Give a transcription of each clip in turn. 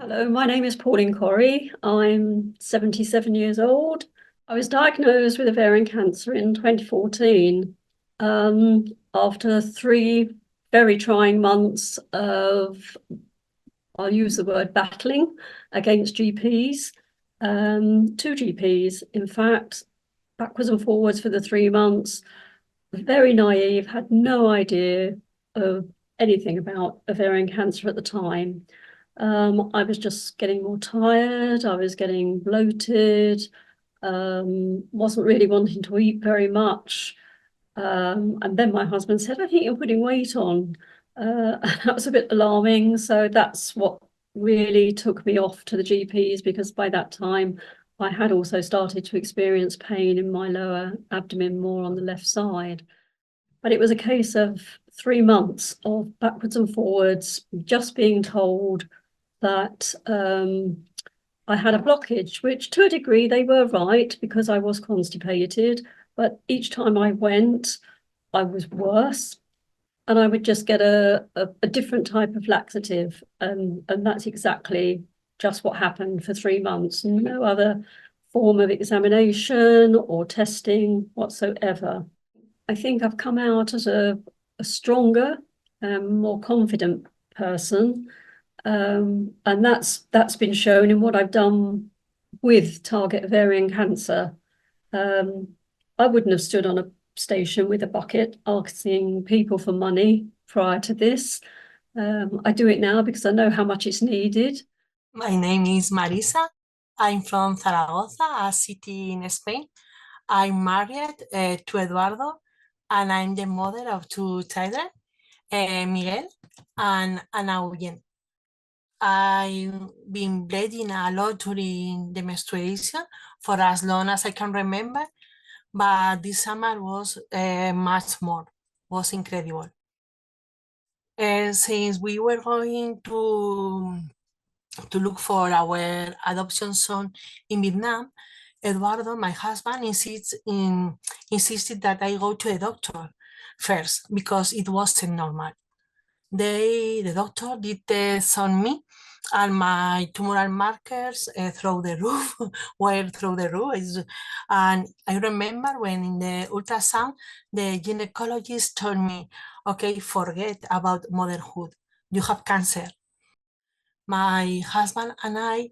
Hello, my name is Pauline Corrie. I'm 77 years old. I was diagnosed with ovarian cancer in 2014 after 3 very trying months of, I'll use the word battling against GPs, 2 GPs, in fact, backwards and forwards for the 3 months. Very naive, had no idea of anything about ovarian cancer at the time. I was just getting more tired. I was getting bloated. Wasn't really wanting to eat very much. And then my husband said, "I think you're putting weight on." That was a bit alarming. So that's what really took me off to the GPs, because by that time I had also started to experience pain in my lower abdomen, more on the left side. But it was a case of 3 months of backwards and forwards, just being told that I had a blockage, which to a degree they were right, because I was constipated. But each time I went, I was worse. And I would just get a different type of laxative. And that's exactly just what happened for 3 months. No other form of examination or testing whatsoever. I think I've come out as a stronger, more confident person. And that's been shown in what I've done with target ovarian cancer. I wouldn't have stood on a station with a bucket asking people for money prior to this. I do it now because I know how much it's needed. My name is Marisa. I'm from Zaragoza, a city in Spain. I'm married to Eduardo, and I'm the mother of 2 children, Miguel and Ana Uyen. I've been bleeding a lot during the menstruation for as long as I can remember, but this summer was much more, was incredible. Since we were going to look for our adoption son in Vietnam, Eduardo, my husband, insisted that I go to a doctor first because it wasn't normal. The doctor did tests on me, and my tumoral markers through the roof were through the roof. And I remember when in the ultrasound, the gynecologist told me, "Okay, forget about motherhood. You have cancer." My husband and I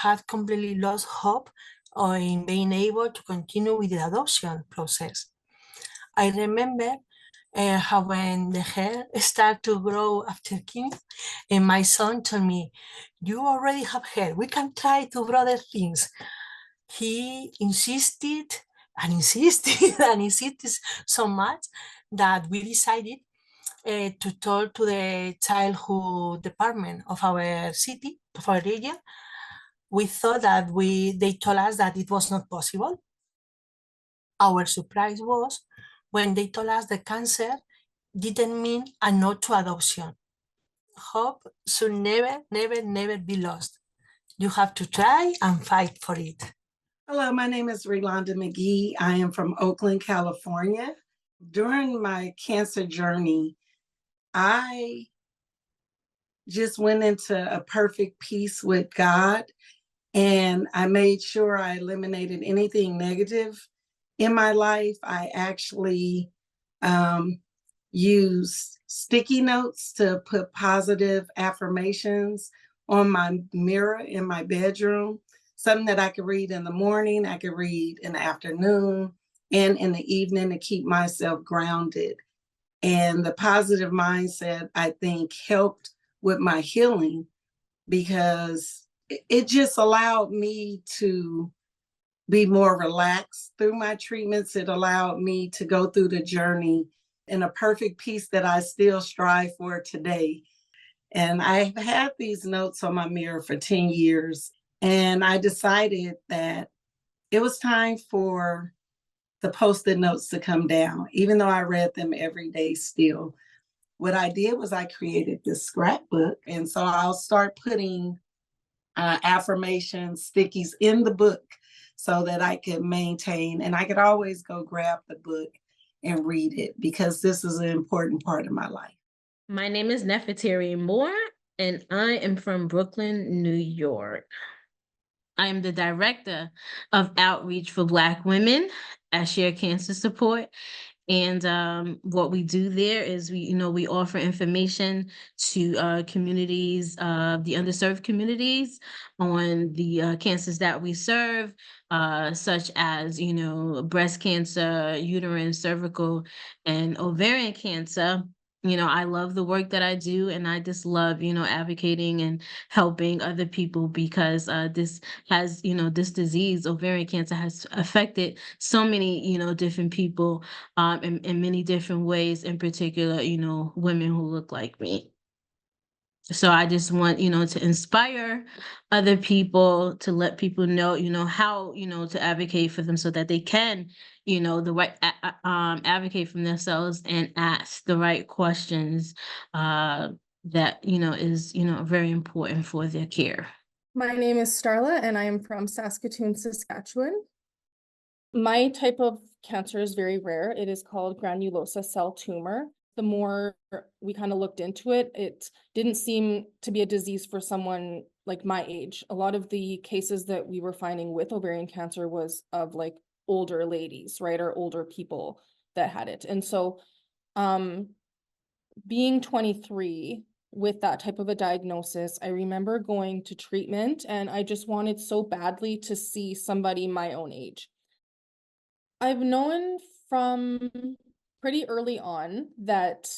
had completely lost hope in being able to continue with the adoption process. I remember how when the hair started to grow after chemo, and my son told me, "You already have hair. We can try to grow other things." He insisted and insisted and insisted so much that we decided to talk to the childhood department of our city, of our region. We thought that they told us that it was not possible. Our surprise was when they told us the cancer didn't mean a no to adoption. Hope should never, never, never be lost. You have to try and fight for it. Hello, my name is Relonda McGee. I am from Oakland, California. During my cancer journey, I just went into a perfect peace with God, and I made sure I eliminated anything negative in my life. I actually used sticky notes to put positive affirmations on my mirror in my bedroom, something that I could read in the morning, I could read in the afternoon, and in the evening to keep myself grounded. And the positive mindset, I think, helped with my healing, because it just allowed me to be more relaxed through my treatments. It allowed me to go through the journey in a perfect peace that I still strive for today. And I've had these notes on my mirror for 10 years. And I decided that it was time for the Post-it notes to come down, even though I read them every day still. What I did was I created this scrapbook. And so I'll start putting affirmation stickies in the book so that I could maintain, and I could always go grab the book and read it, because this is an important part of my life. My name is Nefertari Moore. and I am from Brooklyn, New York. I am the director of outreach for Black women at Share Cancer Support. And what we do there is we offer information to communities, the underserved communities, on the cancers that we serve, such as breast cancer, uterine, cervical, and ovarian cancer. I love the work that I do, and I just love advocating and helping other people, because this disease, ovarian cancer, has affected so many different people, in many different ways, in particular, women who look like me. So I just want, to inspire other people, to let people know, how, to advocate for them, so that they can, advocate for themselves and ask the right questions, that, is, very important for their care. My name is Starla, and I am from Saskatoon, Saskatchewan. My type of cancer is very rare. It is called granulosa cell tumor. The more we kind of looked into it, it didn't seem to be a disease for someone like my age. A lot of the cases that we were finding with ovarian cancer was of like older ladies, right, or older people that had it. And so being 23 with that type of a diagnosis, I remember going to treatment, and I just wanted so badly to see somebody my own age. I've known from pretty early on that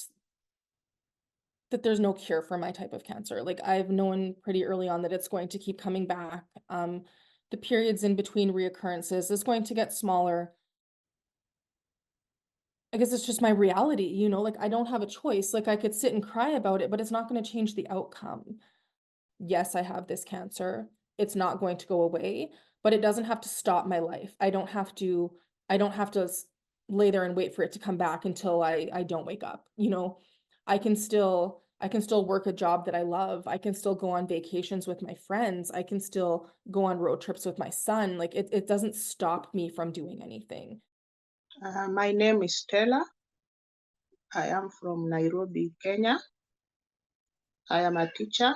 there's no cure for my type of cancer. Like, I've known pretty early on that it's going to keep coming back. The periods in between reoccurrences is going to get smaller. I guess it's just my reality, like I don't have a choice. Like, I could sit and cry about it, but it's not going to change the outcome. Yes, I have this cancer. It's not going to go away, but it doesn't have to stop my life. I don't have to lay there and wait for it to come back until I don't wake up. I can still work a job that I love. I can still go on vacations with my friends. I can still go on road trips with my son. Like, it doesn't stop me from doing anything. My name is Stella. I am from Nairobi, Kenya. I am a teacher,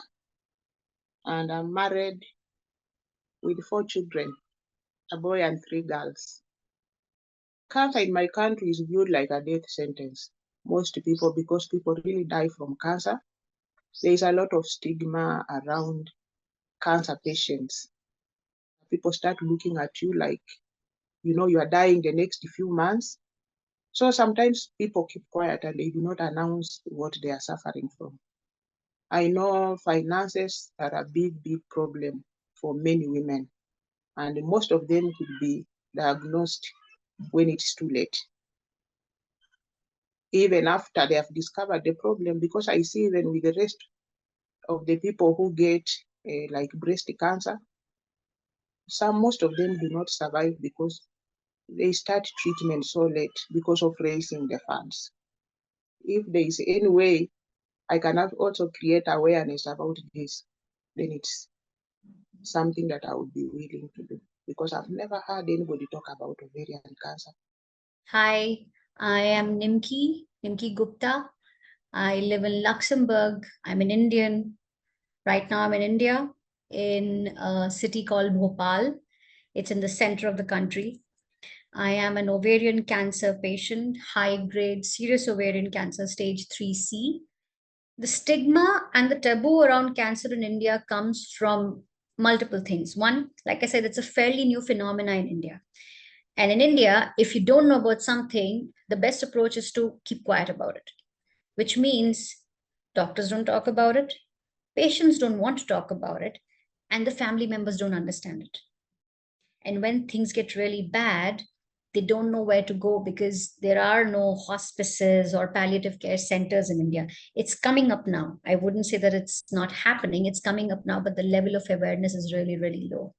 and I'm married with 4 children, a boy and 3 girls. Cancer in my country is viewed like a death sentence. Most people, because people really die from cancer. There is a lot of stigma around cancer patients. People start looking at you like, you are dying the next few months. So sometimes people keep quiet and they do not announce what they are suffering from. I know finances are a big problem for many women, and most of them could be diagnosed when it's too late. Even after they have discovered the problem, because I see even with the rest of the people who get like breast cancer, most of them do not survive because they start treatment so late because of raising the funds. If there is any way I can also create awareness about this, then it's something that I would be willing to do, because I've never heard anybody talk about ovarian cancer. Hi, I am Nimki Gupta. I live in Luxembourg. I'm an Indian. Right now I'm in India, in a city called Bhopal. It's in the center of the country. I am an ovarian cancer patient, high-grade serous ovarian cancer, stage 3C. The stigma and the taboo around cancer in India comes from multiple things. One, like I said, it's a fairly new phenomenon in India. And in India, if you don't know about something, the best approach is to keep quiet about it, which means doctors don't talk about it, patients don't want to talk about it, and the family members don't understand it. And when things get really bad, they don't know where to go because there are no hospices or palliative care centers in India. It's coming up now. I wouldn't say that it's not happening. It's coming up now, but the level of awareness is really, really low.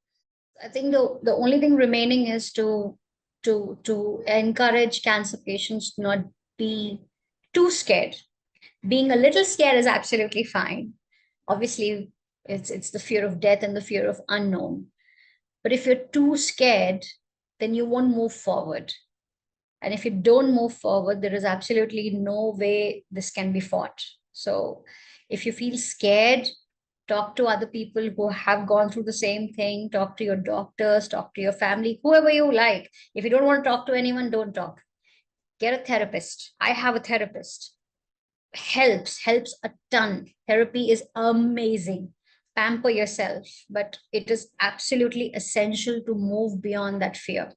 I think the only thing remaining is to encourage cancer patients to not be too scared. Being a little scared is absolutely fine. Obviously, it's the fear of death and the fear of unknown. But if you're too scared, then you won't move forward. And if you don't move forward, there is absolutely no way this can be fought. So if you feel scared, talk to other people who have gone through the same thing, talk to your doctors, talk to your family, whoever you like. If you don't want to talk to anyone, don't talk. Get a therapist. I have a therapist. Helps a ton. Therapy is amazing. Pamper yourself, but it is absolutely essential to move beyond that fear.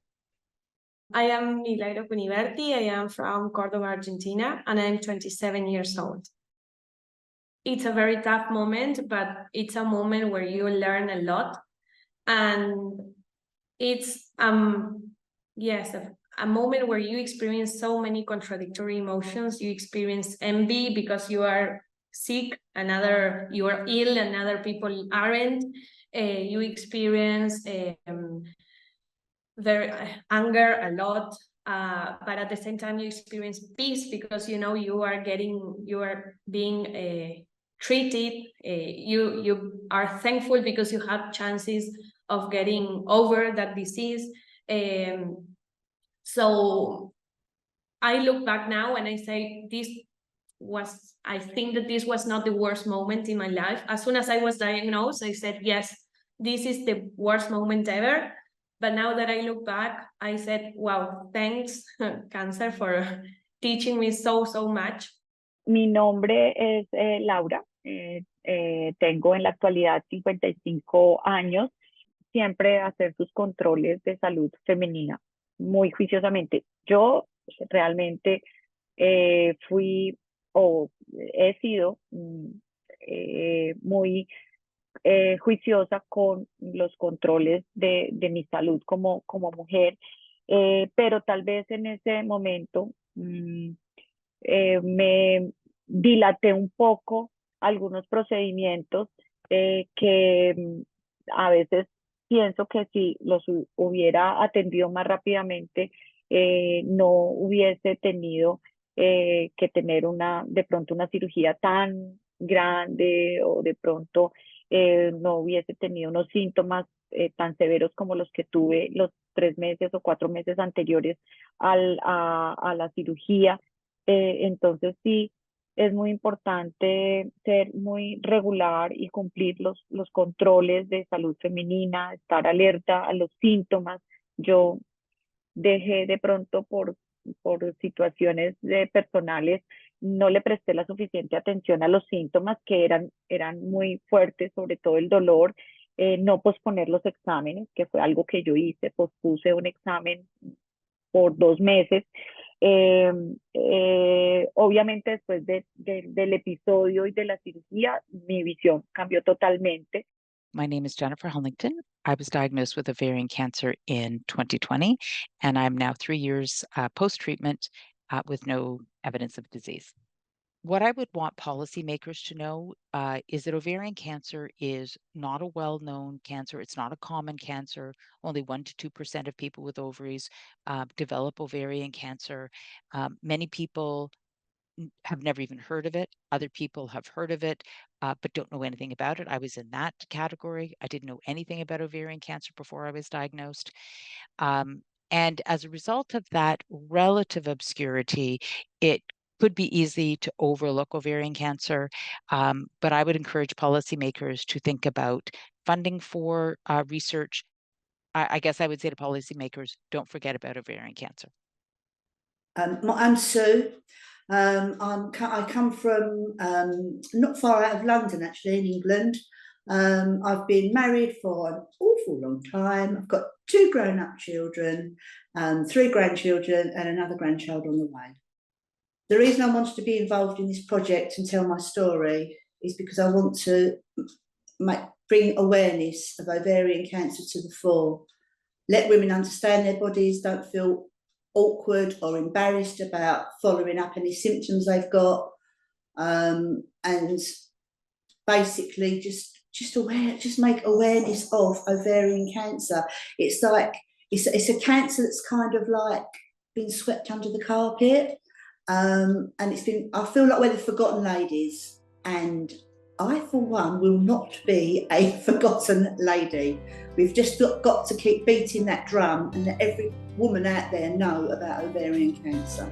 I am Milagro Cuniverti. I am from Cordoba, Argentina, and I'm 27 years old. It's a very tough moment, but it's a moment where you learn a lot. And it's yes, a moment where you experience so many contradictory emotions. You experience envy because you are sick, you are ill, and other people aren't. You experience very anger a lot, but at the same time you experience peace because you know you are being treated. You are thankful because you have chances of getting over that disease. So I look back now and I say I think that this was not the worst moment in my life. As soon as I was diagnosed, I said, yes, this is the worst moment ever. But now that I look back, I said, wow, thanks, cancer, for teaching me so much. Mi nombre es Laura, tengo en la actualidad 55 años, siempre hacer sus controles de salud femenina muy juiciosamente. Yo realmente fui o he sido muy juiciosa con los controles de mi salud como mujer, pero tal vez en ese momento me dilaté un poco algunos procedimientos que a veces pienso que si los hubiera atendido más rápidamente, no hubiese tenido que tener de pronto una cirugía tan grande, o de pronto no hubiese tenido unos síntomas tan severos como los que tuve los 3 meses o 4 meses anteriores a la cirugía. Entonces sí, es muy importante ser muy regular y cumplir los controles de salud femenina, estar alerta a los síntomas. Yo dejé de pronto por situaciones personales, no le presté la suficiente atención a los síntomas que eran muy fuertes, sobre todo el dolor, no posponer los exámenes, que fue algo que yo hice, pospuse un examen por 2 meses. Obviamente después del episodio y de la cirugía, mi visión cambió totalmente. My name is Jennifer Huntington. I was diagnosed with ovarian cancer in 2020, and I'm now 3 years post-treatment with no evidence of disease. What I would want policymakers to know is that ovarian cancer is not a well-known cancer. It's not a common cancer. Only 1 to 2% of people with ovaries develop ovarian cancer. Many people have never even heard of it. Other people have heard of it, but don't know anything about it. I was in that category. I didn't know anything about ovarian cancer before I was diagnosed. And as a result of that relative obscurity, it could be easy to overlook ovarian cancer, but I would encourage policymakers to think about funding for research. I guess I would say to policymakers, don't forget about ovarian cancer. I'm Sue. I come from not far out of London, actually, in England. I've been married for an awful long time. I've got 2 grown-up children, 3 grandchildren, and another grandchild on the way. The reason I wanted to be involved in this project and tell my story is because I want to bring awareness of ovarian cancer to the fore. Let women understand their bodies, don't feel awkward or embarrassed about following up any symptoms they've got, and basically just make awareness of ovarian cancer. It's like it's a cancer that's kind of like been swept under the carpet, and I feel like we're the forgotten ladies, and I for one will not be a forgotten lady. We've just got to keep beating that drum and let every woman out there know about ovarian cancer.